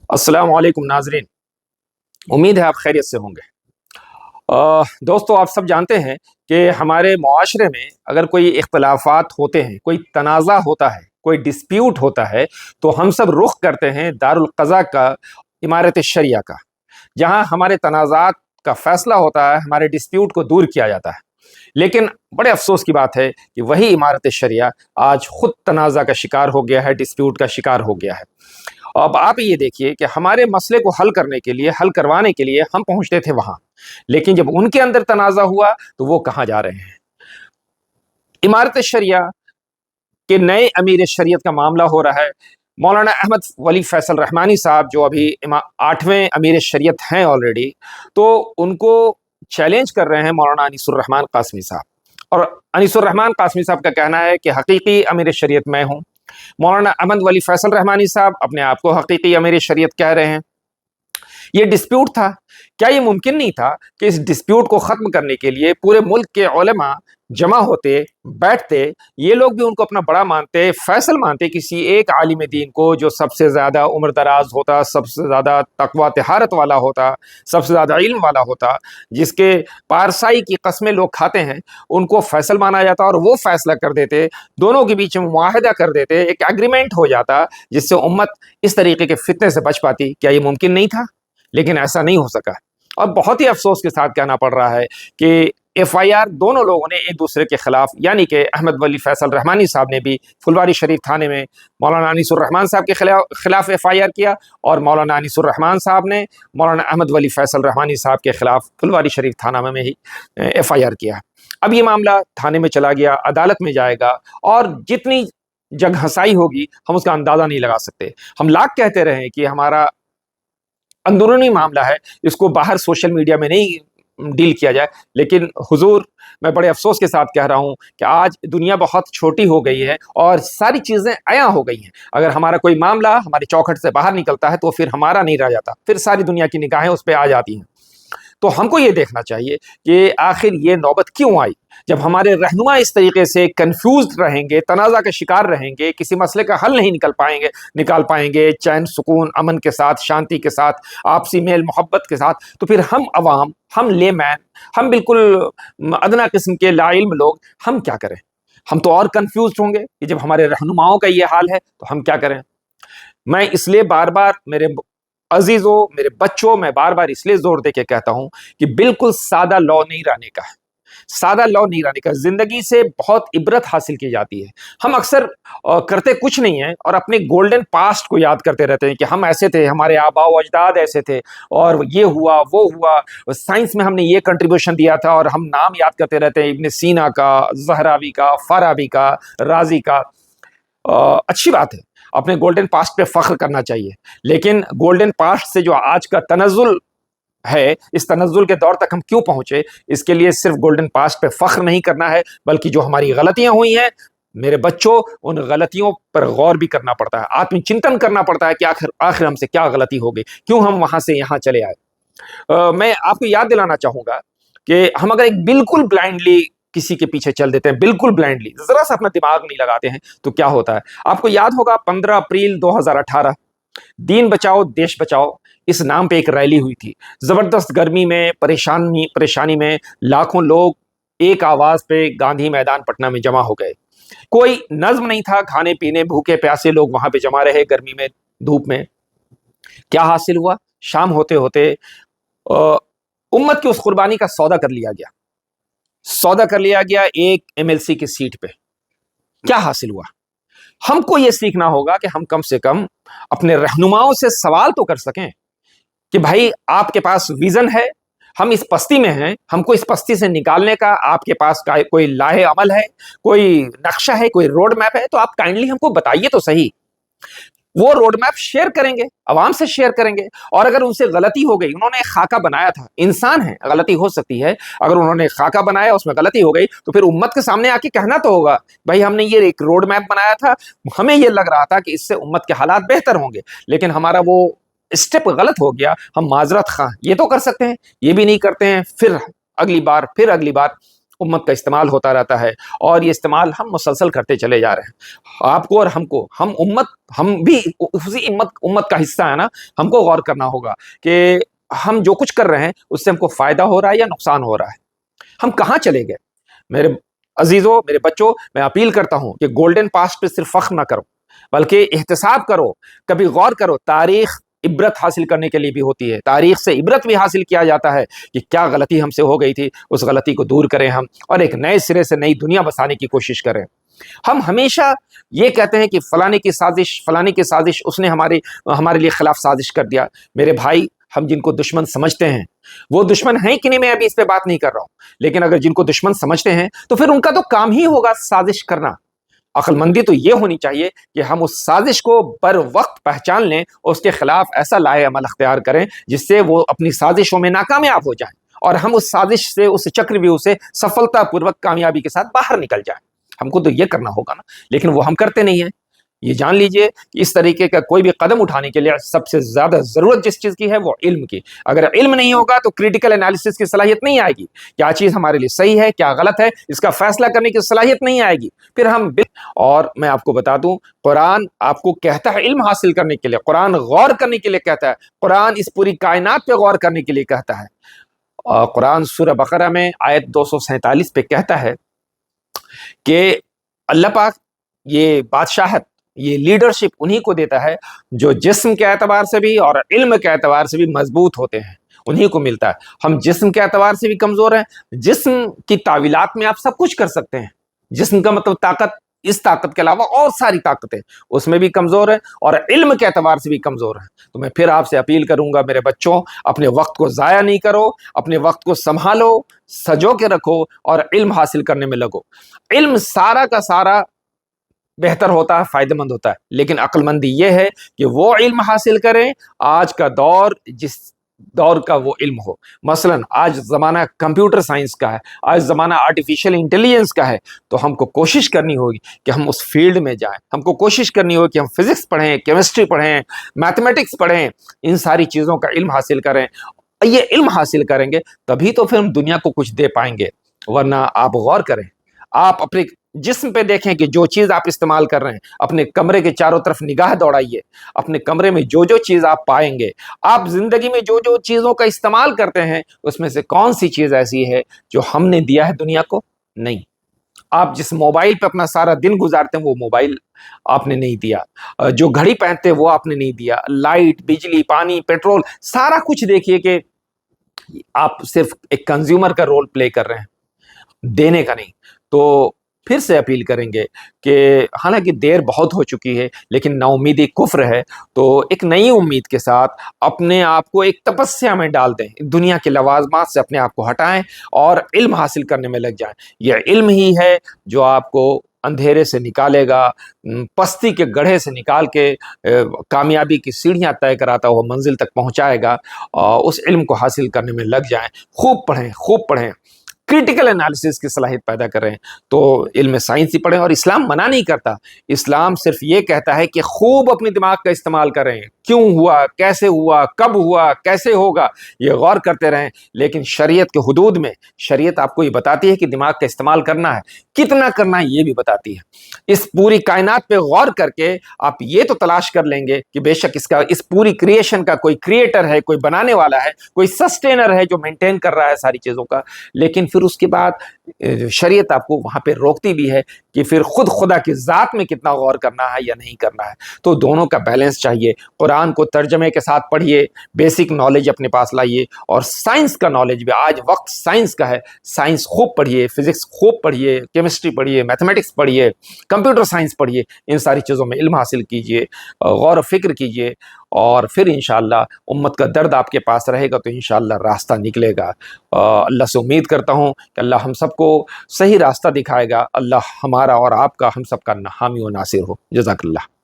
अस्सलाम वालेकुम नाजरीन, उम्मीद है आप खैरियत से होंगे। दोस्तों, आप सब जानते हैं कि हमारे मुआशरे में अगर कोई इख्तलाफात होते हैं, कोई तनाज़ा होता है, कोई डिस्प्यूट होता है, तो हम सब रुख करते हैं दारुल क़ज़ा का, इमारत शरिया का, जहाँ हमारे तनाज़ात का फ़ैसला होता है, हमारे डिस्प्यूट को दूर किया जाता है। लेकिन बड़े अफ़सोस की बात है कि वही इमारत शरिया आज ख़ुद तनाज़ा का शिकार हो गया है, डिस्प्यूट का शिकार हो गया है। अब आप ये देखिए कि हमारे मसले को हल करने के लिए, हल करवाने के लिए हम पहुंचते थे वहां, लेकिन जब उनके अंदर तनाज़ा हुआ तो वो कहां जा रहे हैं। इमारत शरिया के नए अमीर शरीयत का मामला हो रहा है। मौलाना अहमद वली फैसल रहमानी साहब, जो अभी 8वें अमीर शरीयत हैं ऑलरेडी, तो उनको चैलेंज कर रहे हैं मौलाना अनीसुर रहमान कासमी साहब। और अनीसुर रहमान कासमी साहब का कहना है कि हकीकी अमीर शरीयत मैं हूं। मौलाना अहमद वली फैसल रहमानी साहब अपने आप को हकीकी अमीर शरीयत कह रहे हैं। ये डिस्प्यूट था, क्या ये मुमकिन नहीं था कि इस डिस्प्यूट को ख़त्म करने के लिए पूरे मुल्क के उलमा जमा होते, बैठते, ये लोग भी उनको अपना बड़ा मानते, फैसल मानते किसी एक आलिम दीन को जो सबसे ज़्यादा उम्र दराज होता, सबसे ज़्यादा तकवा तहारत वाला होता, सबसे ज़्यादा इल्म वाला होता, जिसके पारसाई की कस्में लोग खाते हैं, उनको फैसल माना जाता और वो फैसला कर देते, दोनों के बीच में मुआहदा कर देते, एक एग्रीमेंट हो जाता जिससे उम्मत इस तरीके के फितने से बच पाती। क्या ये मुमकिन नहीं था? लेकिन ऐसा नहीं हो सका और बहुत ही अफसोस के साथ कहना पड़ रहा है कि FIR दोनों लोगों ने एक दूसरे के खिलाफ, यानी कि अहमद वली फैसल रहमानी साहब ने भी फुलवारी शरीफ थाने में मौलाना अनीसुर रहमान साहब के खिलाफ FIR किया और मौलाना अनीसुर रहमान साहब ने मौलाना अहमद वली फैसल रहमानी साहब के खिलाफ फुलवारी शरीफ थाना में ही FIR किया। अब ये मामला थाने में चला गया, अदालत में जाएगा और जितनी जग हंसाई होगी हम उसका अंदाजा नहीं लगा सकते। हम लाख कहते रहे कि हमारा अंदरूनी मामला है, इसको बाहर सोशल मीडिया में नहीं डील किया जाए, लेकिन हुजूर, मैं बड़े अफसोस के साथ कह रहा हूं कि आज दुनिया बहुत छोटी हो गई है और सारी चीज़ें अया हो गई हैं। अगर हमारा कोई मामला हमारी चौखट से बाहर निकलता है तो फिर हमारा नहीं रह जाता, फिर सारी दुनिया की निगाहें उस पर आ जाती हैं। तो हमको ये देखना चाहिए कि आखिर ये नौबत क्यों आई, जब हमारे रहनुमा इस तरीके से कंफ्यूज्ड रहेंगे, तनाज़ा का शिकार रहेंगे, किसी मसले का हल नहीं निकाल पाएंगे चैन सुकून अमन के साथ, शांति के साथ, आपसी मेल मोहब्बत के साथ, तो फिर हम अवाम, हम लेमैन, हम बिल्कुल अदना किस्म के लाइल्म लोग, हम क्या करें? हम तो और कंफ्यूज्ड होंगे कि जब हमारे रहनुमाओं का ये हाल है तो हम क्या करें। मैं इसलिए बार बार मेरे अजीजों, मेरे बच्चों, मैं बार बार इसलिए जोर दे के कहता हूं कि बिल्कुल सादा लॉ नहीं रहने का है, सादा लॉ नहीं रहने का। जिंदगी से बहुत इबरत हासिल की जाती है। हम अक्सर करते कुछ नहीं है और अपने गोल्डन पास्ट को याद करते रहते हैं कि हम ऐसे थे, हमारे आबाओ अजदाद ऐसे थे और ये हुआ वो हुआ, साइंस में हमने ये कंट्रीब्यूशन दिया था, और हम नाम याद करते रहते हैं इब्न सीना का, ज़हरावी का, फाराबी का, राजी का। अच्छी बात है, अपने गोल्डन पास्ट पे फख्र करना चाहिए, लेकिन गोल्डन पास्ट से जो आज का तनज़ुल है, इस तनज़ुल के दौर तक हम क्यों पहुंचे, इसके लिए सिर्फ गोल्डन पास्ट पे फख्र नहीं करना है, बल्कि जो हमारी गलतियां हुई हैं मेरे बच्चों, उन गलतियों पर गौर भी करना पड़ता है, आत्मचिंतन करना पड़ता है कि आखिर हमसे क्या गलती हो गई, क्यों हम वहां से यहां चले आए। मैं आपको याद दिलाना चाहूंगा कि हम अगर एक बिल्कुल ब्लाइंडली किसी के पीछे चल देते हैं, बिल्कुल ब्लाइंडली, जरा सा अपना दिमाग नहीं लगाते हैं, तो क्या होता है। आपको याद होगा 15 अप्रैल 2018 दीन बचाओ देश बचाओ इस नाम पे एक रैली हुई थी। जबरदस्त गर्मी में, परेशानी में लाखों लोग एक आवाज पे गांधी मैदान पटना में जमा हो गए। कोई नज्म नहीं था, खाने पीने, भूखे प्यासे लोग वहां पे जमा रहे गर्मी में, धूप में। क्या हासिल हुआ? शाम होते होते उम्मत की उस कुर्बानी का सौदा कर लिया गया एक MLC की सीट पे। क्या हासिल हुआ? हमको यह सीखना होगा कि हम कम से कम अपने रहनुमाओं से सवाल तो कर सकें कि भाई, आपके पास विजन है, हम इस पस्ती में हैं, हमको इस पस्ती से निकालने का आपके पास कोई लाहे अमल है, कोई नक्शा है, कोई रोड मैप है, तो आप काइंडली हमको बताइए तो सही। वो रोड मैप शेयर करेंगे, आवाम से शेयर करेंगे, और अगर उनसे गलती हो गई, उन्होंने एक खाका बनाया था, इंसान है, गलती हो सकती है, अगर उन्होंने खाका बनाया उसमें गलती हो गई तो फिर उम्मत के सामने आके कहना तो होगा, भाई हमने ये एक रोड मैप बनाया था, हमें ये लग रहा था कि इससे उम्मत के हालात बेहतर होंगे, लेकिन हमारा वो स्टेप गलत हो गया, हम माजरत खां। ये तो कर सकते हैं, ये भी नहीं करते हैं, फिर अगली बार امت کا استعمال ہوتا رہتا ہے، اور یہ استعمال ہم مسلسل کرتے چلے جا رہے ہیں۔ آپ کو اور ہم کو، ہم بھی اسی امت کا حصہ ہے نا، ہم کو غور کرنا ہوگا کہ ہم جو کچھ کر رہے ہیں اس سے ہم کو فائدہ ہو رہا ہے یا نقصان ہو رہا ہے، ہم کہاں چلے گئے۔ میرے عزیزوں، میرے بچوں، میں اپیل کرتا ہوں کہ گولڈن پاسٹ پہ صرف فخر نہ کرو، بلکہ احتساب کرو، کبھی غور کرو۔ تاریخ عبرت حاصل کرنے کے لیے بھی ہوتی ہے، تاریخ سے عبرت بھی حاصل کیا جاتا ہے کہ کیا غلطی ہم سے ہو گئی تھی، اس غلطی کو دور کریں ہم، اور ایک نئے سرے سے نئی دنیا بسانے کی کوشش کریں۔ ہم ہمیشہ یہ کہتے ہیں کہ فلانے کی سازش اس نے ہمارے لیے خلاف سازش کر دیا۔ میرے بھائی، ہم جن کو دشمن سمجھتے ہیں وہ دشمن ہیں کہ نہیں، میں ابھی اس پہ بات نہیں کر رہا ہوں، لیکن اگر جن کو دشمن سمجھتے ہیں تو پھر ان کا تو کام ہی ہوگا سازش کرنا۔ عقل مندی تو یہ ہونی چاہیے کہ ہم اس سازش کو بر وقت پہچان لیں اور اس کے خلاف ایسا لائے عمل اختیار کریں جس سے وہ اپنی سازشوں میں ناکامیاب ہو جائیں، اور ہم اس سازش سے، اس چکرویوہ سے سفلتا پوروک کامیابی کے ساتھ باہر نکل جائیں۔ ہم کو تو یہ کرنا ہوگا نا، لیکن وہ ہم کرتے نہیں ہیں۔ یہ جان لیجئے کہ اس طریقے کا کوئی بھی قدم اٹھانے کے لیے سب سے زیادہ ضرورت جس چیز کی ہے وہ علم کی۔ اگر علم نہیں ہوگا تو کریٹیکل انالیسس کی صلاحیت نہیں آئے گی، کیا چیز ہمارے لیے صحیح ہے کیا غلط ہے اس کا فیصلہ کرنے کی صلاحیت نہیں آئے گی، پھر ہم اور میں آپ کو بتا دوں، قرآن آپ کو کہتا ہے علم حاصل کرنے کے لیے، قرآن غور کرنے کے لیے کہتا ہے، قرآن اس پوری کائنات پہ غور کرنے کے لیے کہتا ہے۔ قرآن سورہ بقرہ میں آیت 247 پہ کہتا ہے کہ اللہ پاک یہ بادشاہت، یہ لیڈرشپ انہی کو دیتا ہے جو جسم کے اعتبار سے بھی اور علم کے اعتبار سے بھی مضبوط ہوتے ہیں، انہی کو ملتا ہے۔ ہم جسم کے اعتبار سے بھی کمزور ہیں، جسم کی تعویلات میں آپ سب کچھ کر سکتے ہیں، جسم کا مطلب طاقت، اس طاقت کے علاوہ اور ساری طاقتیں، اس میں بھی کمزور ہیں، اور علم کے اعتبار سے بھی کمزور ہیں۔ تو میں پھر آپ سے اپیل کروں گا میرے بچوں، اپنے وقت کو ضائع نہیں کرو، اپنے وقت کو سنبھالو، سجو کے رکھو اور علم حاصل کرنے میں لگو۔ علم سارا کا سارا بہتر ہوتا ہے، فائدہ مند ہوتا ہے، لیکن عقل مندی یہ ہے کہ وہ علم حاصل کریں آج کا دور جس دور کا وہ علم ہو۔ مثلا آج زمانہ کمپیوٹر سائنس کا ہے، آج زمانہ آرٹیفیشل انٹیلیجنس کا ہے، تو ہم کو کوشش کرنی ہوگی کہ ہم اس فیلڈ میں جائیں، ہم کو کوشش کرنی ہوگی کہ ہم فزکس پڑھیں، کیمسٹری پڑھیں، میتھمیٹکس پڑھیں، ان ساری چیزوں کا علم حاصل کریں۔ یہ علم حاصل کریں گے تبھی تو پھر ہم دنیا کو کچھ دے پائیں گے، ورنہ آپ غور کریں، آپ اپنے جسم پہ دیکھیں کہ جو چیز آپ استعمال کر رہے ہیں، اپنے کمرے کے چاروں طرف نگاہ دوڑائیے، اپنے کمرے میں جو جو چیز آپ پائیں گے، آپ زندگی میں جو جو چیزوں کا استعمال کرتے ہیں، اس میں سے کون سی چیز ایسی ہے جو ہم نے دیا ہے دنیا کو؟ نہیں۔ آپ جس موبائل پہ اپنا سارا دن گزارتے ہیں وہ موبائل آپ نے نہیں دیا، جو گھڑی پہنتے ہیں وہ آپ نے نہیں دیا، لائٹ، بجلی، پانی، پیٹرول، سارا کچھ دیکھیے کہ آپ صرف ایک کنزیومر کا رول پلے کر رہے ہیں، دینے کا نہیں۔ تو پھر سے اپیل کریں گے کہ حالانکہ دیر بہت ہو چکی ہے، لیکن نا امیدی کفر ہے، تو ایک نئی امید کے ساتھ اپنے آپ کو ایک تپسیا میں ڈال دیں، دنیا کے لوازمات سے اپنے آپ کو ہٹائیں اور علم حاصل کرنے میں لگ جائیں۔ یہ علم ہی ہے جو آپ کو اندھیرے سے نکالے گا، پستی کے گڑھے سے نکال کے کامیابی کی سیڑھیاں طے کراتا ہوا منزل تک پہنچائے گا۔ اس علم کو حاصل کرنے میں لگ جائیں، خوب پڑھیں، خوب پڑھیں، کریٹیکل انالیسس کی صلاحیت پیدا کریں، تو علم سائنس ہی پڑھیں۔ اور اسلام منع نہیں کرتا، اسلام صرف یہ کہتا ہے کہ خوب اپنے دماغ کا استعمال کریں، کیوں ہوا، کیسے ہوا، کب ہوا، کیسے ہوگا، یہ غور کرتے رہیں، لیکن شریعت کے حدود میں۔ شریعت آپ کو یہ بتاتی ہے کہ دماغ کا استعمال کرنا ہے، کتنا کرنا ہے یہ بھی بتاتی ہے۔ اس پوری کائنات پہ غور کر کے آپ یہ تو تلاش کر لیں گے کہ بے شک اس پوری کریشن کا کوئی کریٹر ہے، کوئی بنانے والا ہے، کوئی سسٹینر ہے جو مینٹین کر رہا ہے ساری چیزوں کا، لیکن پھر اس کے بعد شریعت آپ کو وہاں پہ روکتی بھی ہے کہ پھر خود خدا کی ذات میں کتنا غور کرنا ہے یا نہیں کرنا ہے۔ تو دونوں کا بیلنس چاہیے۔ قرآن کو ترجمے کے ساتھ پڑھیے، بیسک نالج اپنے پاس لائیے، اور سائنس کا نالج بھی، آج وقت سائنس کا ہے، سائنس خوب پڑھیے، فزکس خوب پڑھیے، کیمسٹری پڑھیے، میتھمیٹکس پڑھیے، کمپیوٹر سائنس پڑھیے، ان ساری چیزوں میں علم حاصل کیجیے، غور و فکر کیجیے، اور پھر انشاءاللہ امت کا درد آپ کے پاس رہے گا تو انشاءاللہ راستہ نکلے گا۔ اللہ سے امید کرتا ہوں کہ اللہ ہم سب کو صحیح راستہ دکھائے گا، اللہ ہمارا اور آپ کا، ہم سب کا حامی و ناصر ہو۔ جزاک اللہ۔